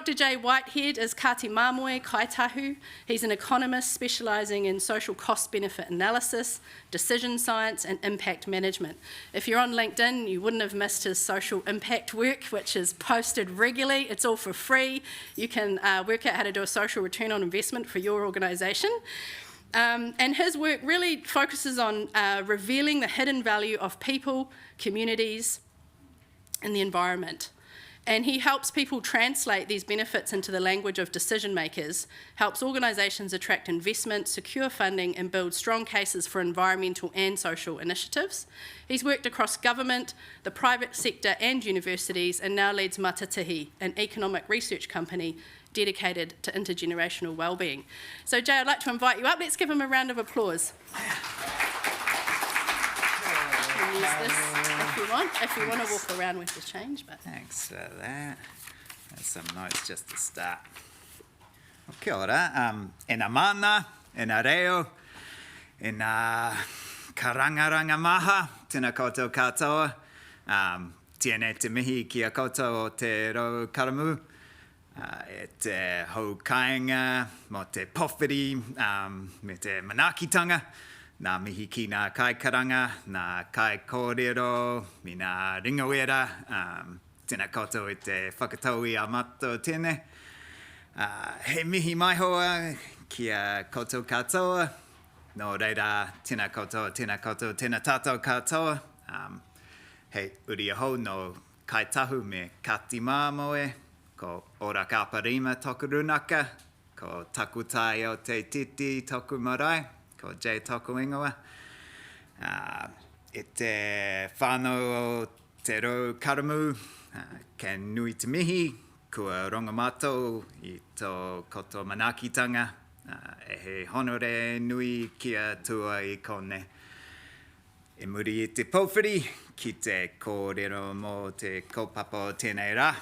Dr Jay Whitehead is Kati Mamoe Kaitahu. He's an economist specialising in social cost-benefit analysis, decision science and impact management. If you're on LinkedIn, you wouldn't have missed his social impact work, which is posted regularly. It's all for free. You can work out how to do a social return on investment for your organisation. And his work really focuses on revealing the hidden value of people, communities, and the environment. And he helps people translate these benefits into the language of decision makers, helps organisations attract investment, secure funding, and build strong cases for environmental and social initiatives. He's worked across government, the private sector, and universities, and now leads Matatihi, an economic research company dedicated to intergenerational wellbeing. So Jay, I'd like to invite you up. Let's give him a round of applause. Use this if you want to walk around with the change. But thanks for that. There's some notes just to start. Kia ora. E nā mana, e nā reo, e nā karangaranga maha, tēnā koutou katoa. Tēnei te mihi ki a koutou o te rau karamu. E te hou kāinga, mo te pōwhiri, me te manakitanga. Nā mihi ki nā kai karanga, nā kai kōrero, mi nā ringawera, tēnā koutou e te whakatau I a mato tēnei. He mihi mai hoa ki a koutou katoa, no reira tēnā koutou, tēnā tātou katoa. Hei uri ahau no kai tahu me Kati Mamoe, ko ora kaparima toku runaka, ko takutai o te titi toku marae, ko Jay toku ingoa. E te whānau o te rau karamu, ke nui te mihi, kua rongamato I tō koto manakitanga, e he honore nui kia tua I kone. E muri I te pōwhiri, ki te kōrero mō te kaupapa o tēnei rā.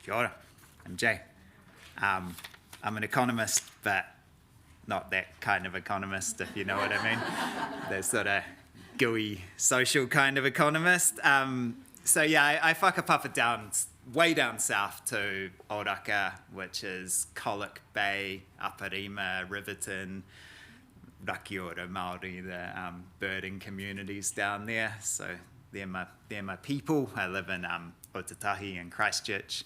Kia ora, I'm Jay. I'm an economist, but not that kind of economist, if you know what I mean. The sort of gooey social kind of economist. So yeah, I whakapapa down, way down south to Oraka, which is Colic Bay, Aparima, Riverton, Rakiora Māori, the birding communities down there. So they're my people. I live in Otatahi and Christchurch.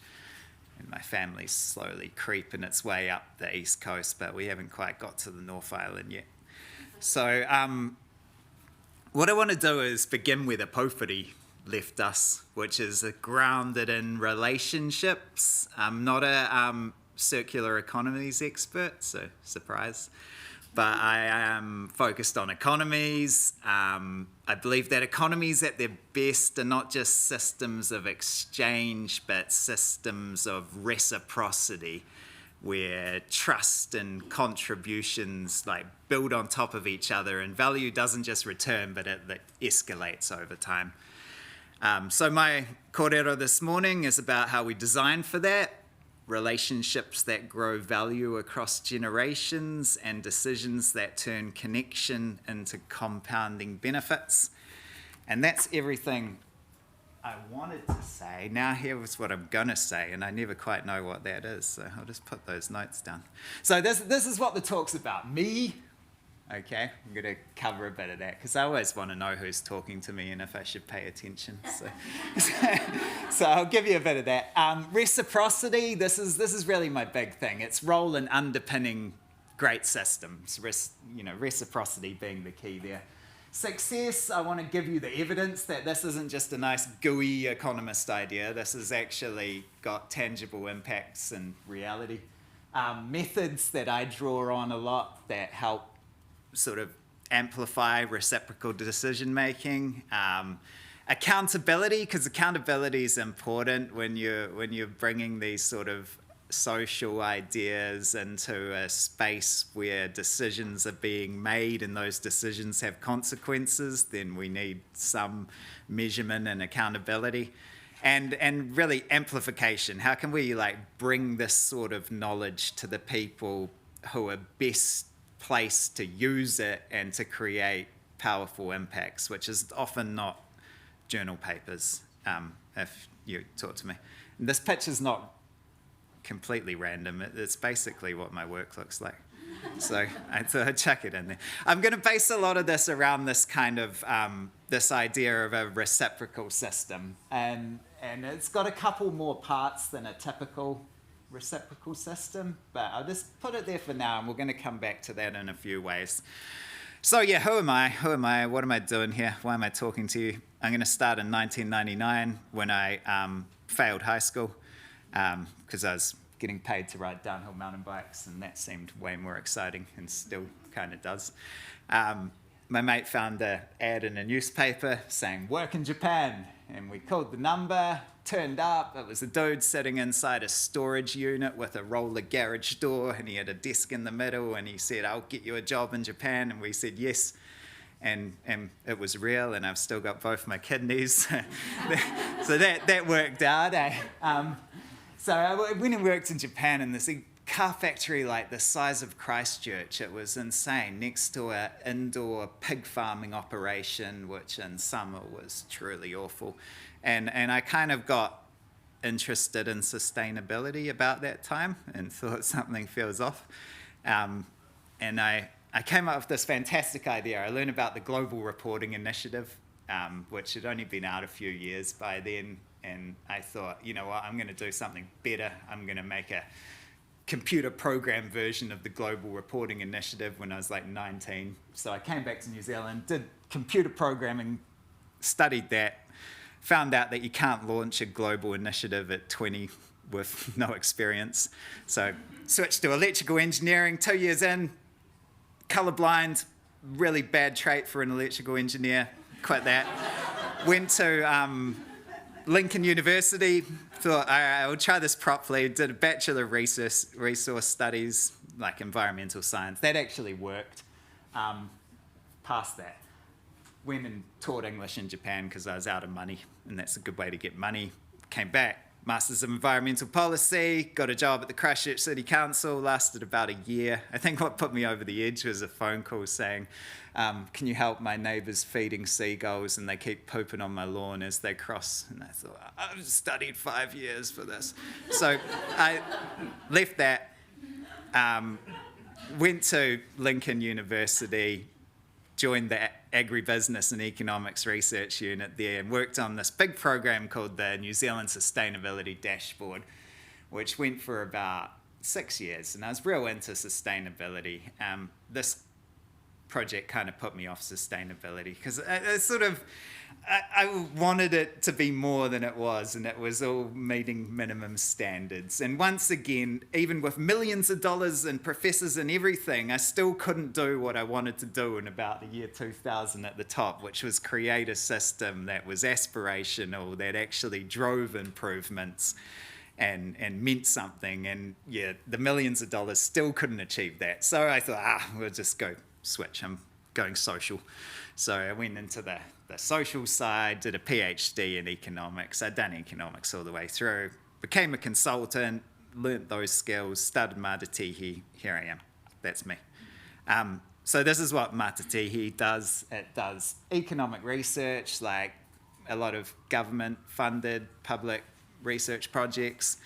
And my family's slowly creeping its way up the east coast, but we haven't quite got to the North Island yet. So what I want to do is begin where the pōwhiri left us, which is grounded in relationships. I'm not a circular economies expert, so surprise. But I am focused on economies. I believe that economies at their best are not just systems of exchange, but systems of reciprocity, where trust and contributions like build on top of each other, and value doesn't just return, but it escalates over time. So my kōrero this morning is about how we design for that, relationships that grow value across generations, and decisions that turn connection into compounding benefits. And that's everything I wanted to say. Now here's what I'm going to say, and I never quite know what that is, so I'll just put those notes down. So this is what the talk's about. Me. Okay, I'm going to cover a bit of that because I always want to know who's talking to me and if I should pay attention. So I'll give you a bit of that. Reciprocity, this is really my big thing. Its role in underpinning great systems, reciprocity being the key there. Success, I want to give you the evidence that this isn't just a nice gooey economist idea. This has actually got tangible impacts in reality. Methods that I draw on a lot that help sort of amplify reciprocal decision making. Accountability, because accountability is important when you're bringing these sort of social ideas into a space where decisions are being made and those decisions have consequences. Then we need some measurement and accountability, and really amplification. How can we bring this sort of knowledge to the people who are best place to use it and to create powerful impacts, which is often not journal papers, if you talk to me. And this pitch is not completely random. It's basically what my work looks like. So I thought I'd chuck it in there. I'm going to base a lot of this around this kind of, this idea of a reciprocal system. And it's got a couple more parts than a typical reciprocal system, but I'll just put it there for now, and we're going to come back to that in a few ways. So yeah, who am I? Who am I? What am I doing here? Why am I talking to you? I'm going to start in 1999 when I failed high school because I was getting paid to ride downhill mountain bikes, and that seemed way more exciting, and still kind of does. My mate found an ad in a newspaper saying, work in Japan, and we called the number, turned up, it was a dude sitting inside a storage unit with a roller garage door, and he had a desk in the middle, and he said, I'll get you a job in Japan, and we said yes. And it was real, and I've still got both my kidneys. So that worked out. So I went and worked in Japan in this car factory like the size of Christchurch. It was insane, next to an indoor pig farming operation, which in summer was truly awful. And I kind of got interested in sustainability about that time and thought something feels off. And I came up with this fantastic idea. I learned about the Global Reporting Initiative, which had only been out a few years by then. And I thought, you know what, I'm going to do something better. I'm going to make a computer program version of the Global Reporting Initiative when I was like 19. So I came back to New Zealand, did computer programming, studied that, found out that you can't launch a global initiative at 20 with no experience. So switched to electrical engineering, 2 years in, colorblind, really bad trait for an electrical engineer, quit that. Went to Lincoln University, thought, all right, I'll try this properly, did a Bachelor of Resource Studies, like environmental science. That actually worked. Passed that. Went and taught English in Japan because I was out of money, and that's a good way to get money. Came back, Masters of Environmental Policy, got a job at the Christchurch City Council, lasted about a year. I think what put me over the edge was a phone call saying, can you help my neighbours feeding seagulls and they keep pooping on my lawn as they cross? And I thought, I've studied 5 years for this. So I left that, went to Lincoln University, joined the Agribusiness and Economics Research Unit there, and worked on this big program called the New Zealand Sustainability Dashboard, which went for about 6 years, and I was real into sustainability. This project kind of put me off sustainability because I wanted it to be more than it was, and it was all meeting minimum standards. And once again, even with millions of dollars and professors and everything, I still couldn't do what I wanted to do in about the year 2000 at the top, which was create a system that was aspirational, that actually drove improvements and meant something. And yeah, the millions of dollars still couldn't achieve that. So I thought, we'll just go switch. I'm going social. So I went into the social side, did a PhD in economics. I'd done economics all the way through, became a consultant, learnt those skills, started Mātātihi. Here I am. That's me. So this is what Mātātihi does. It does economic research, like a lot of government-funded public research projects.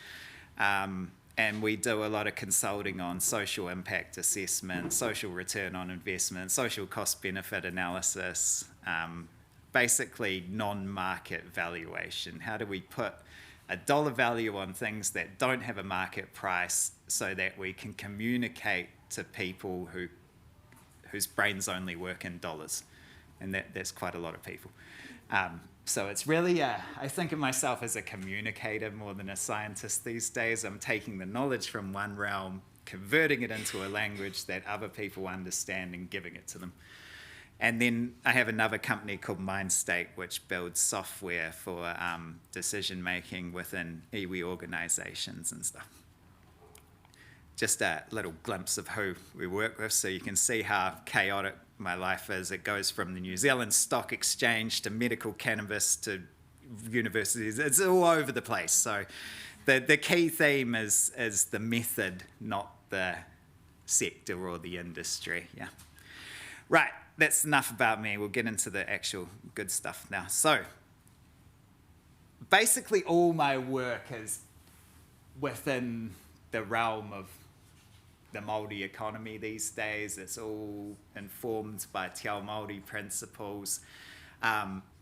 And we do a lot of consulting on social impact assessment, social return on investment, social cost-benefit analysis, basically non-market valuation. How do we put a dollar value on things that don't have a market price so that we can communicate to people whose brains only work in dollars? And that's quite a lot of people. So it's really, I think of myself as a communicator more than a scientist these days. I'm taking the knowledge from one realm, converting it into a language that other people understand and giving it to them. And then I have another company called MindState, which builds software for decision-making within iwi organizations and stuff. Just a little glimpse of who we work with, so you can see how chaotic my life is. It goes from the New Zealand Stock Exchange to medical cannabis to universities. It's all over the place. So the key theme is the method, not the sector or the industry. Yeah. Right, that's enough about me. We'll get into the actual good stuff now. So basically all my work is within the realm of the Māori economy these days. It's all informed by Te Ao Māori principles.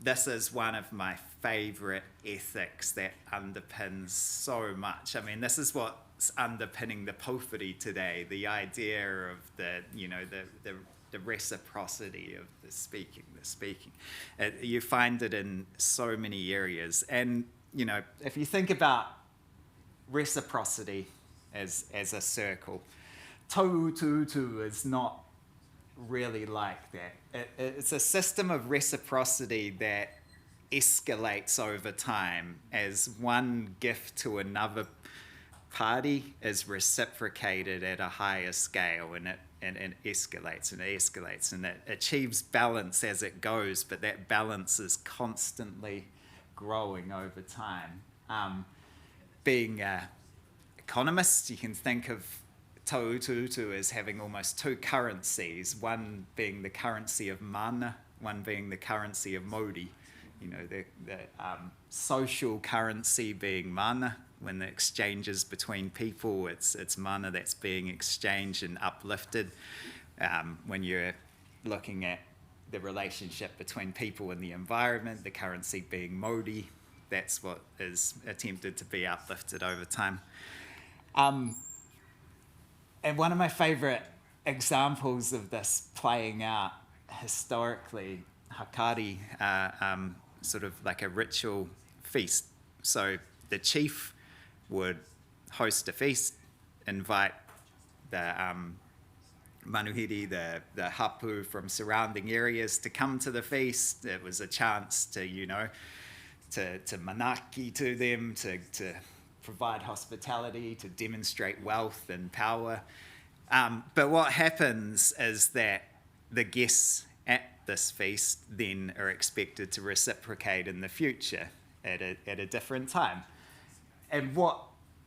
This is one of my favorite ethics that underpins so much. I mean, this is what's underpinning the pōwhiri today, the idea of the reciprocity of the speaking. You find it in so many areas. And, if you think about reciprocity as a circle, taututu is not really like that. It's a system of reciprocity that escalates over time as one gift to another party is reciprocated at a higher scale, and it escalates and it escalates and it achieves balance as it goes, but that balance is constantly growing over time. Being an economist, you can think of taututu as having almost two currencies, one being the currency of mana, one being the currency of mauri. The social currency being mana. When the exchanges between people, it's mana that's being exchanged and uplifted. When you're looking at the relationship between people and the environment, the currency being mauri, that's what is attempted to be uplifted over time. And one of my favorite examples of this playing out historically, hakari, sort of like a ritual feast. So the chief would host a feast, invite the manuhiri, the hapu from surrounding areas to come to the feast. It was a chance to, to manaki to them, to provide hospitality, to demonstrate wealth and power. But what happens is that the guests at this feast then are expected to reciprocate in the future at a different time. And what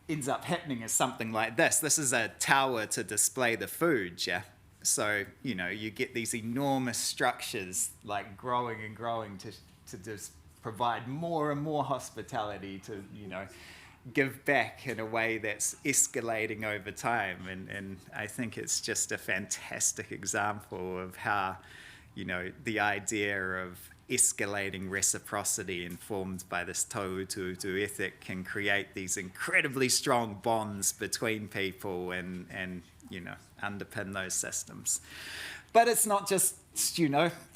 ends up happening is something like this. This is a tower to display the food, yeah? So, you get these enormous structures like growing and growing to just provide more and more hospitality, to, give back in a way that's escalating over time. And I think it's just a fantastic example of how, the idea of escalating reciprocity informed by this taututu ethic can create these incredibly strong bonds between people and underpin those systems. But it's not just,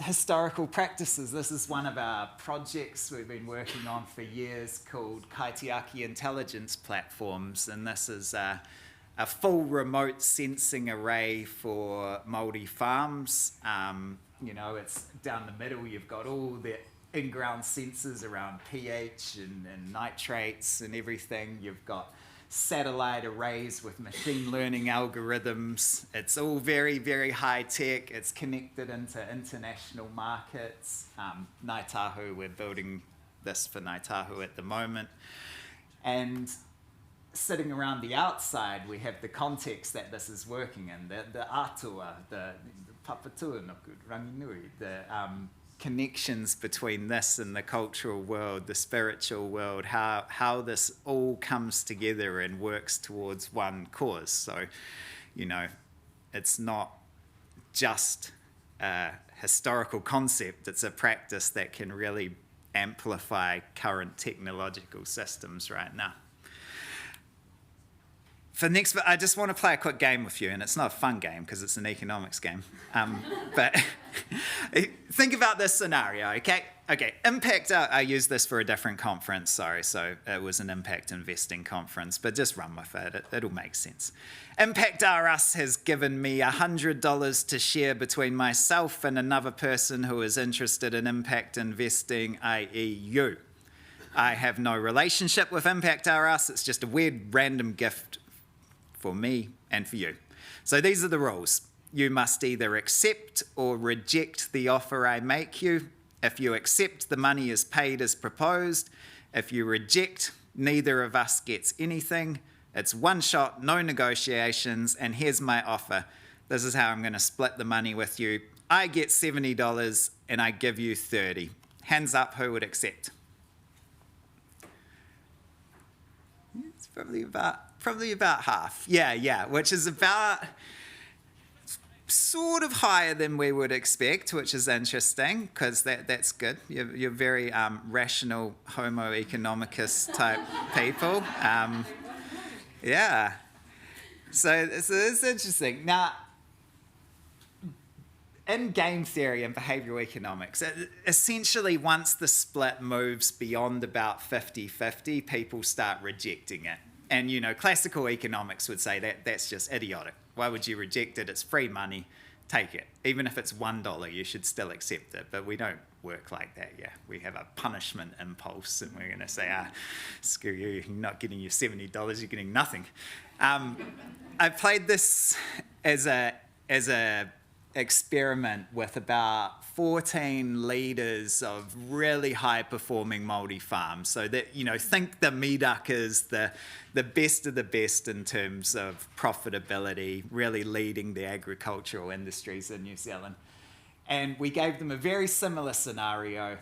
historical practices. This is one of our projects we've been working on for years called Kaitiaki Intelligence Platforms, and this is a full remote sensing array for Māori farms. It's down the middle, you've got all the in-ground sensors around pH and nitrates and everything. You've got satellite arrays with machine learning algorithms. It's all very, very high tech. It's connected into international markets. Ngāi Tahu, we're building this for Ngāi Tahu at the moment. And sitting around the outside, we have the context that this is working in, the atua, the papatuanoku, ranginui, the connections between this and the cultural world, the spiritual world, how this all comes together and works towards one cause. So, it's not just a historical concept, it's a practice that can really amplify current technological systems right now. For next, I just want to play a quick game with you, and it's not a fun game because it's an economics game. But think about this scenario, okay? Okay, impact, I used this for a different conference, sorry, so it was an impact investing conference, but just run with it, it'll make sense. Impact RS has given me $100 to share between myself and another person who is interested in impact investing, i.e. you. I have no relationship with Impact RS, it's just a weird random gift for me and for you. So these are the rules. You must either accept or reject the offer I make you. If you accept, the money is paid as proposed. If you reject, neither of us gets anything. It's one shot, no negotiations, and here's my offer. This is how I'm going to split the money with you. I get $70 and I give you 30. Hands up, who would accept? It's probably about probably about half. Yeah, which is about sort of higher than we would expect, which is interesting, because that's good. You're very rational Homo economicus type people. Yeah. So it's interesting. Now, in game theory and behavioral economics, essentially once the split moves beyond about 50-50, people start rejecting it. And, classical economics would say that's just idiotic. Why would you reject it? It's free money. Take it. Even if it's $1, you should still accept it. But we don't work like that, yeah. We have a punishment impulse, and we're going to say, screw you, you're not getting your $70, you're getting nothing. I played this as a experiment with about 14 leaders of really high-performing Māori farms. So that, think the Meduck is the best of the best in terms of profitability, really leading the agricultural industries in New Zealand. And we gave them a very similar scenario.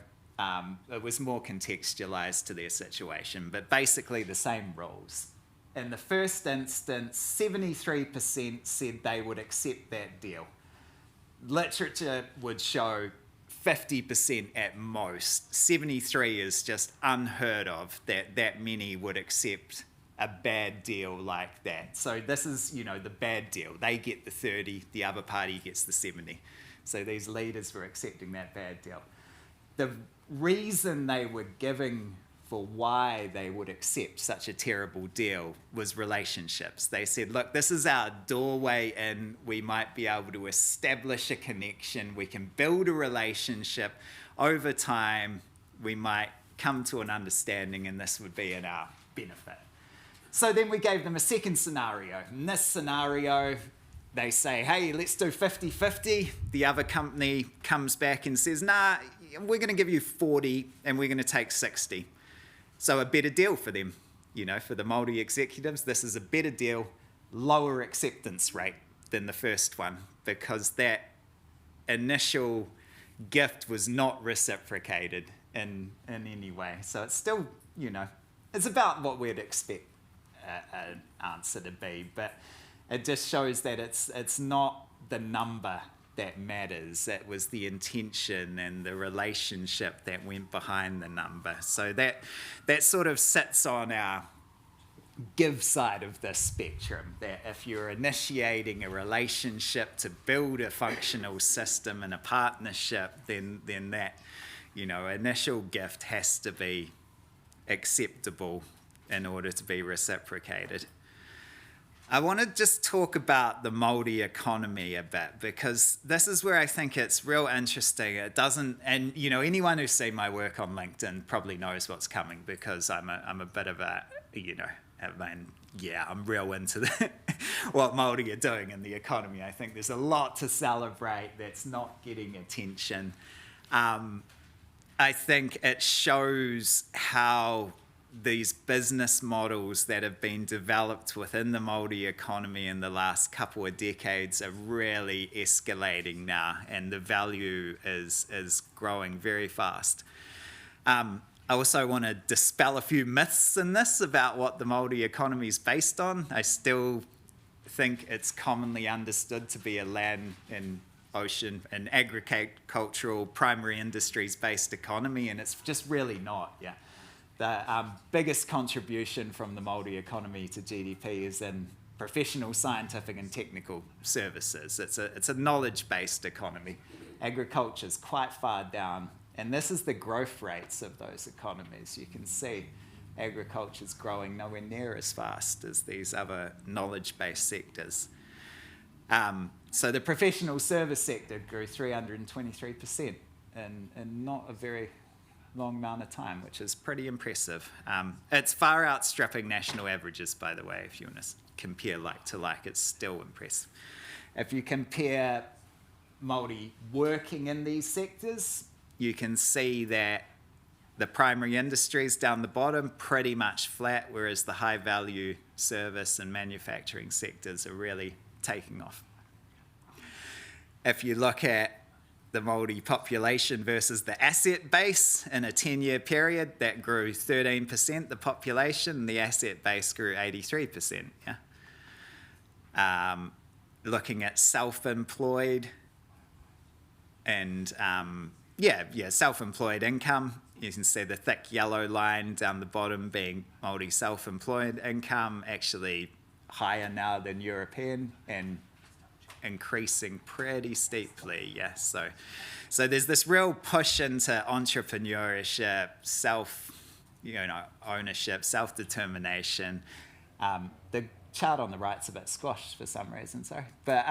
It was more contextualized to their situation, but basically the same rules. In the first instance, 73% said they would accept that deal. Literature would show 50% at most. 73 is just unheard of that many would accept a bad deal like that. So this is, the bad deal. They get the 30, the other party gets the 70. So these leaders were accepting that bad deal. The reason they were giving for why they would accept such a terrible deal was relationships. They said, look, this is our doorway in. We might be able to establish a connection. We can build a relationship. Over time, we might come to an understanding, and this would be in our benefit. So then we gave them a second scenario. In this scenario, they say, hey, let's do 50-50. The other company comes back and says, nah, we're going to give you 40 and we're going to take 60. So a better deal for them. For the Māori executives, this is a better deal, lower acceptance rate than the first one, because that initial gift was not reciprocated in any way. So it's still, it's about what we'd expect an answer to be, but it just shows that it's not the number that matters. It was the intention and the relationship that went behind the number. So that sort of sits on our give side of the spectrum, that if you're initiating a relationship to build a functional system and a partnership, then that initial gift has to be acceptable in order to be reciprocated. I want to just talk about the Māori economy a bit, because this is where I think it's real interesting. It doesn't, and anyone who's seen my work on LinkedIn probably knows what's coming, because I'm a bit of a, I'm real into what Māori are doing in the economy. I think there's a lot to celebrate that's not getting attention. I think it shows how these business models that have been developed within the Māori economy in the last couple of decades are really escalating now, and the value is growing very fast. I also want to dispel a few myths in this about what the Māori economy is based on. I still think it's commonly understood to be a land and ocean and agricultural primary industries based economy, and it's just really not. The biggest contribution from the Māori economy to GDP is in professional, scientific and technical services. It's a knowledge-based economy. Agriculture is quite far down, and this is the growth rates of those economies. You can see agriculture is growing nowhere near as fast as these other knowledge-based sectors. So the professional service sector grew 323% in not a very long amount of time, which is pretty impressive. It's far outstripping national averages, by the way. If you want to compare like to like, it's still impressive. If you compare Māori working in these sectors, you can see that the primary industries down the bottom pretty much flat, whereas the high value service and manufacturing sectors are really taking off. If you look at the Māori population versus the asset base in a 10-year period, that grew 13%, the population, the asset base grew 83%. Yeah. Looking at self-employed and self-employed income, you can see the thick yellow line down the bottom being Māori self-employed income, actually higher now than European and increasing pretty steeply. Yeah, so there's this real push into entrepreneurship, ownership, self-determination. The chart on the right's a bit squashed for some reason, sorry. But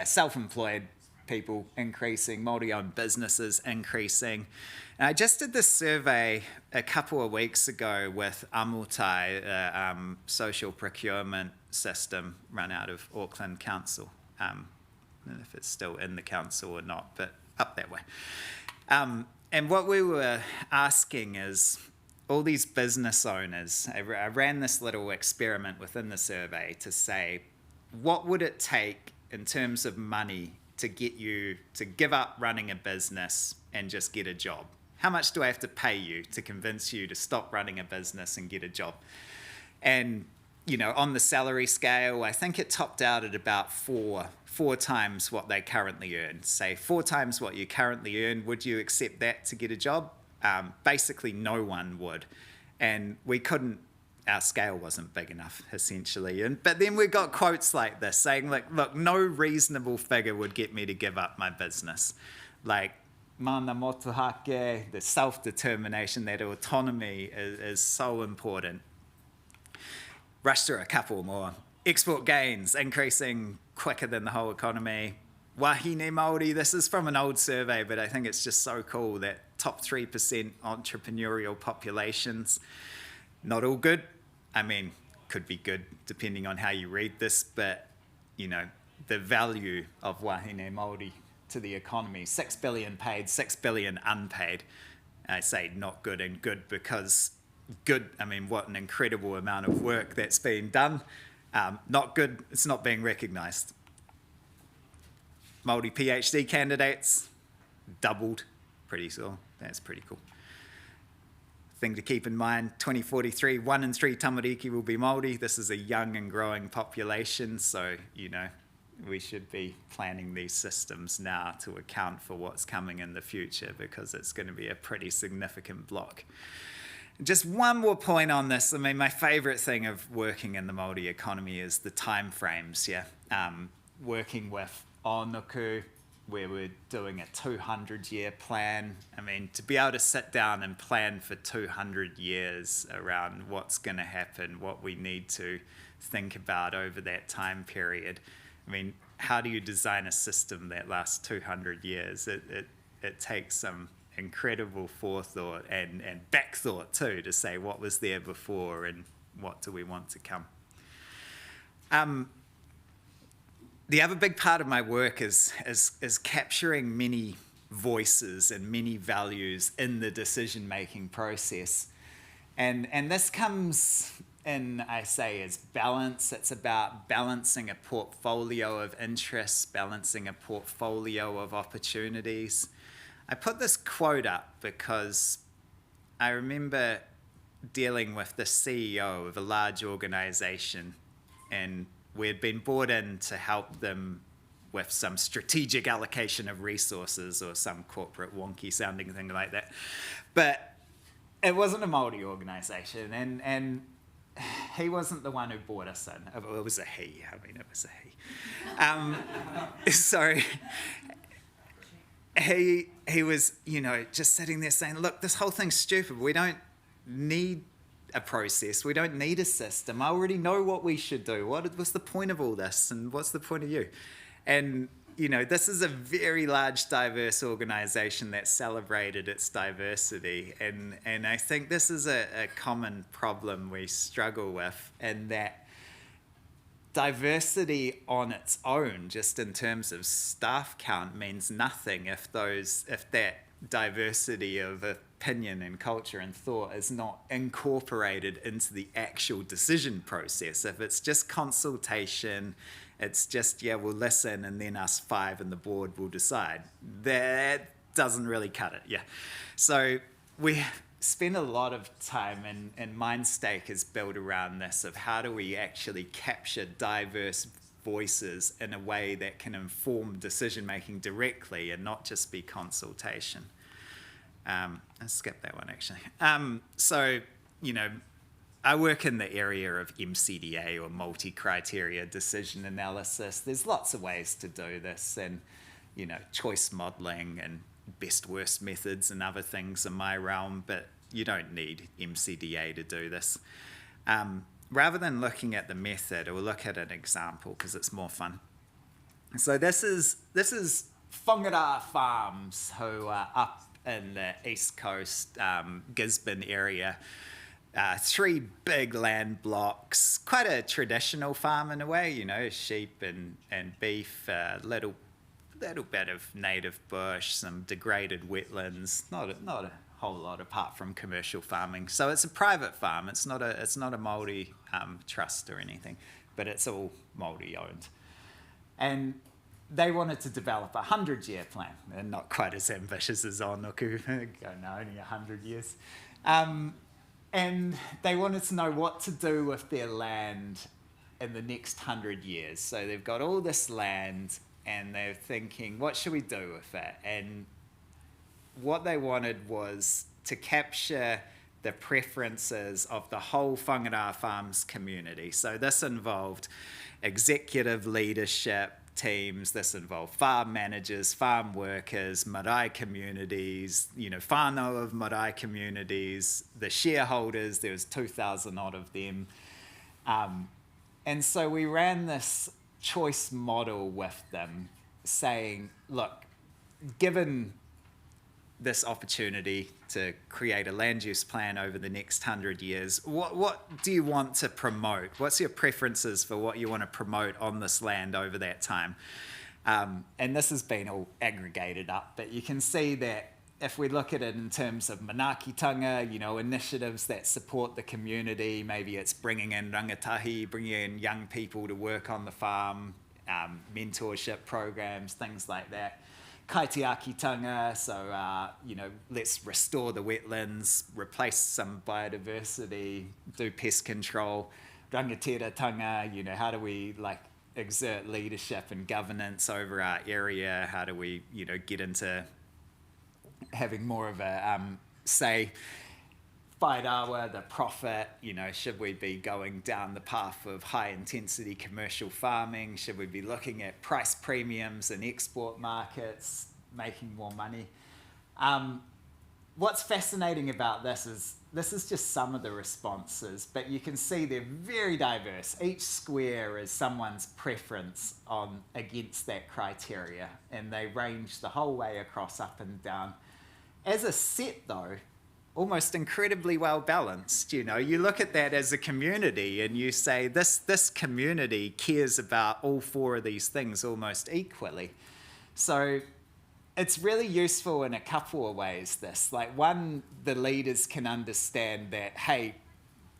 self-employed people increasing, Māori-owned businesses increasing. And I just did this survey a couple of weeks ago with Amutai, a social procurement system run out of Auckland Council. I don't know if it's still in the council or not, but up that way. And what we were asking is, all these business owners, I ran this little experiment within the survey to say, what would it take in terms of money to get you to give up running a business and just get a job? How much do I have to pay you to convince you to stop running a business and get a job? And, on the salary scale, I think it topped out at about four times what they currently earn. Say 4 times what you currently earn, would you accept that to get a job? Basically, no one would. And we couldn't, our scale wasn't big enough, essentially. But then we got quotes like this saying, look, no reasonable figure would get me to give up my business. Like, mana motuhake, the self-determination, that autonomy is so important. Rush through a couple more. Export gains increasing quicker than the whole economy. Wahine Māori, this is from an old survey, but I think it's just so cool that top 3% entrepreneurial populations, not all good. I mean, could be good depending on how you read this, but, the value of wahine Māori to the economy, 6 billion paid, 6 billion unpaid. I say not good and good because good, what an incredible amount of work that's been done. Not good, it's not being recognised. Māori PhD candidates, doubled, pretty cool. That's pretty cool. Thing to keep in mind, 2043, 1 in 3 tamariki will be Māori. This is a young and growing population, so, we should be planning these systems now to account for what's coming in the future because it's going to be a pretty significant block. Just one more point on this. My favourite thing of working in the Māori economy is the time frames, working with Whānau, where we're doing a 200-year plan. To be able to sit down and plan for 200 years around what's going to happen, what we need to think about over that time period. How do you design a system that lasts 200 years? It takes some incredible forethought and back thought too, to say what was there before and what do we want to come. The other big part of my work is capturing many voices and many values in the decision-making process. And this comes in, I say, as balance. It's about balancing a portfolio of interests, balancing a portfolio of opportunities. I put this quote up because I remember dealing with the CEO of a large organization, and we had been brought in to help them with some strategic allocation of resources or some corporate wonky sounding thing like that. But it wasn't a Māori organisation, and he wasn't the one who brought us in. It was a he. It was a he. Sorry. He was, just sitting there saying, look, this whole thing's stupid. We don't need a process. We don't need a system. I already know what we should do. What's the point of all this? And what's the point of you? And, this is a very large, diverse organisation that celebrated its diversity. And I think this is a common problem we struggle with, in that diversity on its own, just in terms of staff count, means nothing if that diversity of opinion and culture and thought is not incorporated into the actual decision process. If it's just consultation It's just, yeah, we'll listen and then us 5 and the board will decide. That doesn't really cut it, yeah. So we spend a lot of time, and Mindstake is built around this, of how do we actually capture diverse voices in a way that can inform decision-making directly and not just be consultation. I'll skip that one, actually. So, you know, I work in the area of MCDA, or multi-criteria decision analysis. There's lots of ways to do this, and, you know, choice modeling and best-worst methods and other things in my realm, but you don't need MCDA to do this. Rather than looking at the method, we'll look at an example because it's more fun. So this is Whānau farms, who are up in the East Coast, Gisborne area. 3 big land blocks, quite a traditional farm in a way, you know, sheep and beef, little bit of native bush, some degraded wetlands, not a whole lot apart from commercial farming. So it's a private farm. It's not a Māori trust or anything, but it's all Māori owned. And they wanted to develop a 100-year plan, and not quite as ambitious as Onuku, only 100 years. And they wanted to know what to do with their land in the next 100 years. So they've got all this land, and they're thinking, what should we do with it? And what they wanted was to capture the preferences of the whole Whānau Farms community. So this involved executive leadership teams, this involved farm managers, farm workers, marae communities, you know, whānau of marae communities, the shareholders, there was 2,000 odd of them. And so we ran this choice model with them, saying, look, given this opportunity to create a land use plan over the next 100 years, what do you want to promote? What's your preferences for what you want to promote on this land over that time? And this has been all aggregated up, but you can see that if we look at it in terms of manaakitanga, you know, initiatives that support the community, maybe it's bringing in rangatahi, bringing in young people to work on the farm, mentorship programs, things like that. Kaitiakitanga, so, you know, let's restore the wetlands, replace some biodiversity, do pest control. Rangatiratanga, you know, how do we, like, exert leadership and governance over our area? How do we, you know, get into having more of a say? Whairawa, the profit, you know, should we be going down the path of high-intensity commercial farming? Should we be looking at price premiums in export markets, making more money? What's fascinating about this is just some of the responses, but you can see they're very diverse. Each square is someone's preference against that criteria, and they range the whole way across, up and down. As a set, though, almost incredibly well balanced. You know, you look at that as a community and you say this community cares about all 4 of these things almost equally. So it's really useful in a couple of ways, this. Like, one, the leaders can understand that, hey,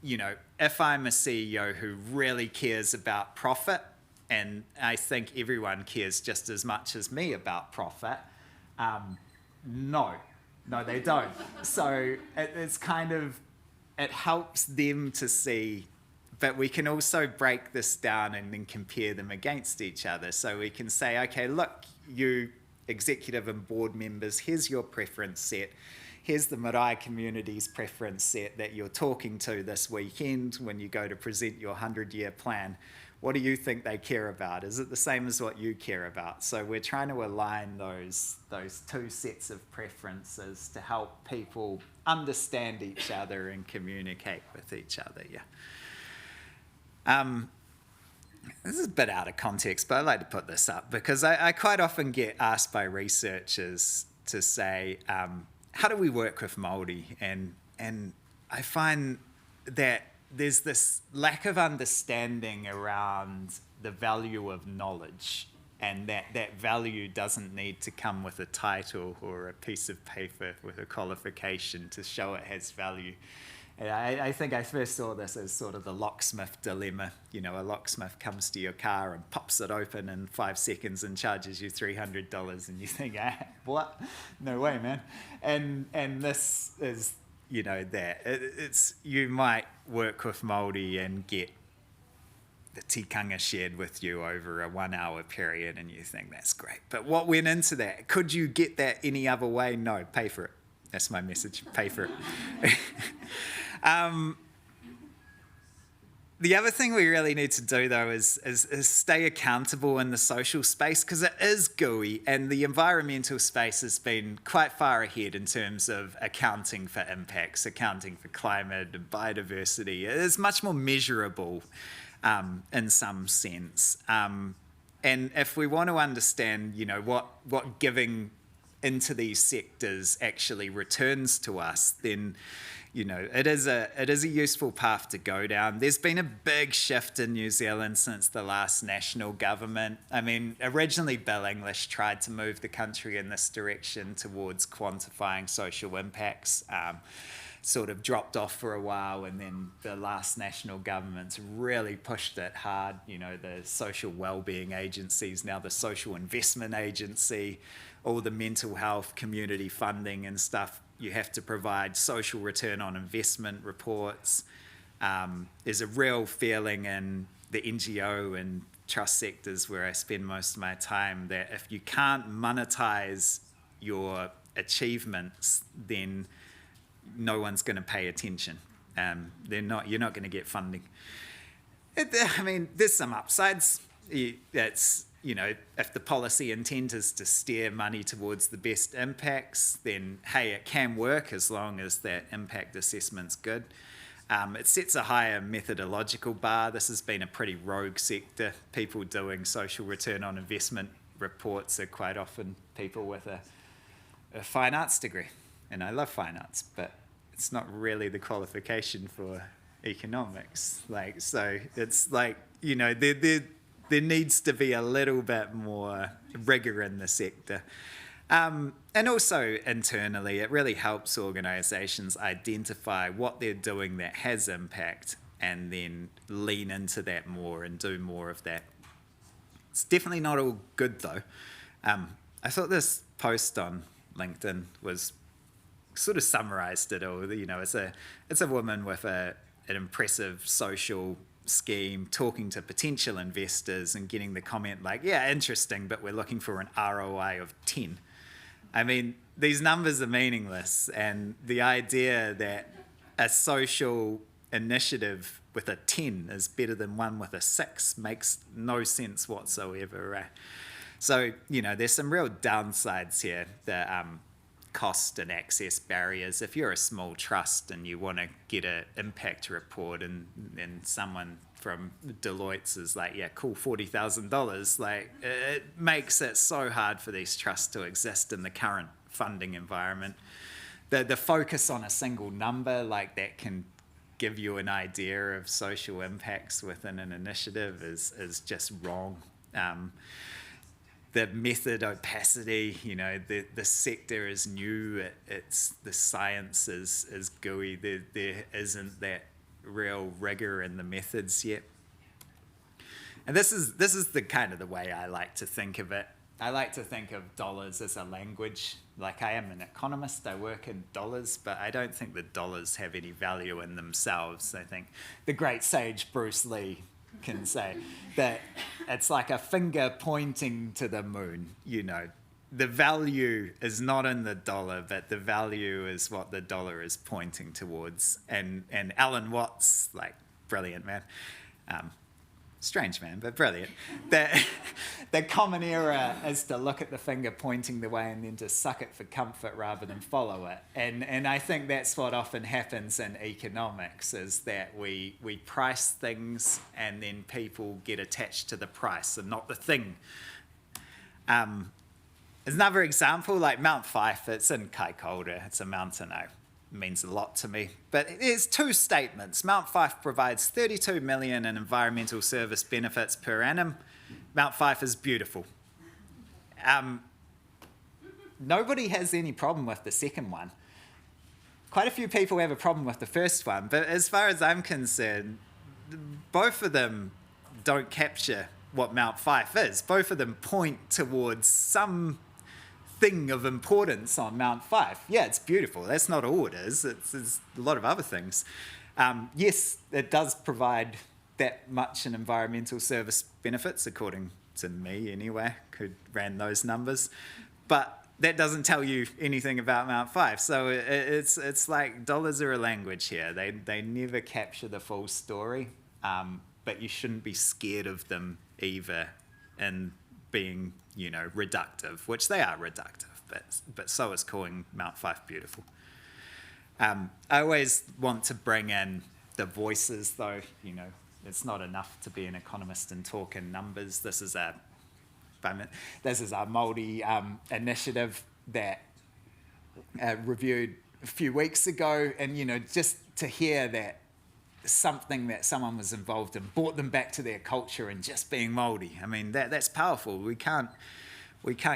you know, if I'm a CEO who really cares about profit, and I think everyone cares just as much as me about profit, No, they don't. So it's kind of, it helps them to see, but we can also break this down and then compare them against each other. So we can say, okay, look, you executive and board members, here's your preference set. Here's the marae community's preference set that you're talking to this weekend when you go to present your 100-year plan. What do you think they care about? Is it the same as what you care about? So we're trying to align those 2 sets of preferences to help people understand each other and communicate with each other, yeah. This is a bit out of context, but I like to put this up because I quite often get asked by researchers to say, how do we work with Māori? And I find that there's this lack of understanding around the value of knowledge, and that value doesn't need to come with a title or a piece of paper with a qualification to show it has value. And I think I first saw this as sort of the locksmith dilemma. You know, a locksmith comes to your car and pops it open in 5 seconds and charges you $300, and you think, what? No way, man. And this is, you know, that. It's you might work with Māori and get the tikanga shared with you over a 1 hour period, and you think that's great. But what went into that? Could you get that any other way? No, pay for it. That's my message, pay for it. The other thing we really need to do, though, is stay accountable in the social space, because it is gooey, and the environmental space has been quite far ahead in terms of accounting for impacts, accounting for climate and biodiversity. It is much more measurable in some sense. And if we want to understand, you know, what giving into these sectors actually returns to us, then, you know, it is a useful path to go down. There's been a big shift in New Zealand since the last national government. I mean, originally Bill English tried to move the country in this direction towards quantifying social impacts. Sort of dropped off for a while, and then the last national government's really pushed it hard. You know, the social wellbeing agencies, now the social investment agency, all the mental health, community funding and stuff. You have to provide social return on investment reports. There's a real feeling in the NGO and trust sectors where I spend most of my time that if you can't monetize your achievements, then no one's going to pay attention. You're not going to get funding. I mean, there's some upsides. That's, you know, if the policy intent is to steer money towards the best impacts, then hey, it can work as long as that impact assessment's good. It sets a higher methodological bar. This has been a pretty rogue sector. People doing social return on investment reports are quite often people with a fine arts degree. And I love fine arts, but it's not really the qualification for economics. Like, so it's like, you know, there needs to be a little bit more rigor in the sector. And also internally, it really helps organisations identify what they're doing that has impact and then lean into that more and do more of that. It's definitely not all good, though. I thought this post on LinkedIn was sort of summarised it all. You know, it's a woman with an impressive social scheme talking to potential investors and getting the comment like, yeah, interesting, but we're looking for an ROI of 10. I mean, these numbers are meaningless, and the idea that a social initiative with a 10 is better than one with a 6 makes no sense whatsoever, right? So, you know, there's some real downsides here. The cost and access barriers. If you're a small trust and you want to get an impact report and someone from Deloitte's is like, yeah, cool, $40,000, like it makes it so hard for these trusts to exist in the current funding environment. The focus on a single number like that can give you an idea of social impacts within an initiative is just wrong. The method opacity, you know, the sector is new, the science is gooey, there isn't that real rigor in the methods yet. And this is the kind of the way I like to think of it. I like to think of dollars as a language. Like, I am an economist, I work in dollars, but I don't think the dollars have any value in themselves. I think the great sage Bruce Lee can say that it's like a finger pointing to the moon. You know, the value is not in the dollar, but the value is what the dollar is pointing towards. And Alan Watts, like, brilliant man, strange man, but brilliant. The common error is to look at the finger pointing the way and then to suck it for comfort rather than follow it. And I think that's what often happens in economics, is that we price things and then people get attached to the price and not the thing. There's another example, like Mount Fife. It's in Kaikoura. It's a mountain means a lot to me. But there's two statements. Mount Fife provides 32 million in environmental service benefits per annum. Mount Fife is beautiful. Nobody has any problem with the second one. quite a few people have a problem with the first one, but as far as I'm concerned, both of them don't capture what Mount Fife is. Both of them point towards some thing of importance on Mount Fife. Yeah, it's beautiful. That's not all it is. It's a lot of other things. Yes, it does provide that much in environmental service benefits, according to me anyway, who ran those numbers. But that doesn't tell you anything about Mount Fife. So it's like dollars are a language here. They never capture the full story, but you shouldn't be scared of them either in being, reductive, which they are reductive, but so is calling Mount Fife beautiful. I always want to bring in the voices, though. It's not enough to be an economist and talk in numbers. This is our Māori initiative that reviewed a few weeks ago, and just to hear that something that someone was involved in brought them back to their culture and just being Māori. I mean, that's powerful. We can't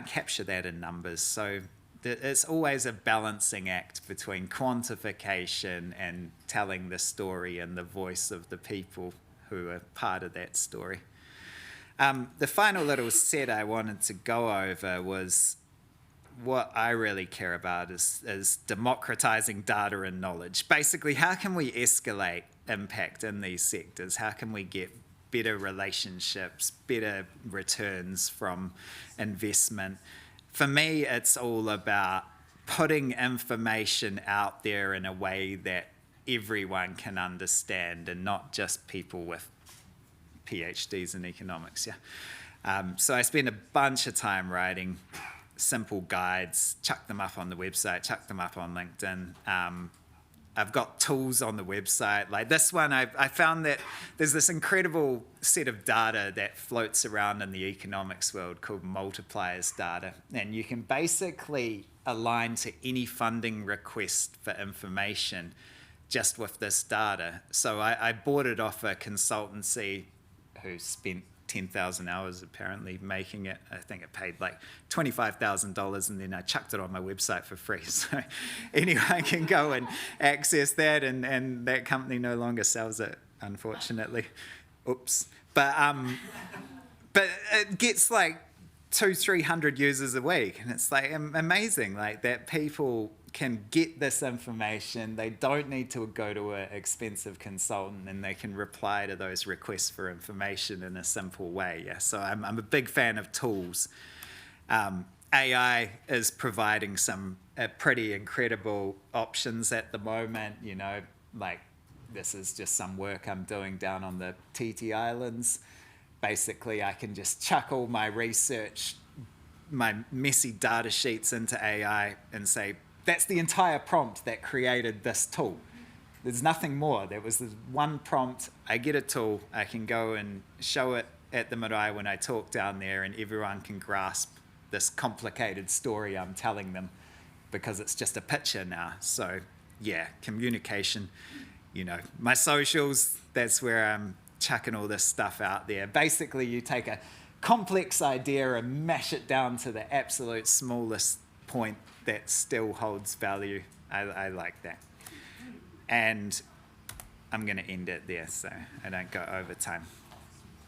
capture that in numbers. So it's always a balancing act between quantification and telling the story and the voice of the people who are part of that story. The final little set I wanted to go over was what I really care about is democratizing data and knowledge. Basically, how can we escalate impact in these sectors? How can we get better relationships, better returns from investment? For me, it's all about putting information out there in a way that everyone can understand and not just people with PhDs in economics. So I spend a bunch of time writing simple guides, chuck them up on the website, chuck them up on LinkedIn. I've got tools on the website. Like this one, I found that there's this incredible set of data that floats around in the economics world called multipliers data. And you can basically align to any funding request for information just with this data. So I bought it off a consultancy who spent 10,000 hours apparently making it. I think it paid like $25,000, and then I chucked it on my website for free. So anyone can go and access that, and that company no longer sells it, unfortunately. Oops. But it gets like 200-300 users a week, and it's like amazing, like that people can get this information. They don't need to go to an expensive consultant, and they can reply to those requests for information in a simple way. Yeah, so I'm a big fan of tools. AI is providing some pretty incredible options at the moment. Like this is just some work I'm doing down on the TT Islands. Basically, I can just chuck all my research, my messy data sheets into AI and say, that's the entire prompt that created this tool. There's nothing more. There was this one prompt. I get a tool. I can go and show it at the marae when I talk down there, and everyone can grasp this complicated story I'm telling them because it's just a picture now. So yeah, communication. My socials, that's where I'm chucking all this stuff out there. Basically, you take a complex idea and mash it down to the absolute smallest point that still holds value. I like that. And I'm going to end it there so I don't go over time.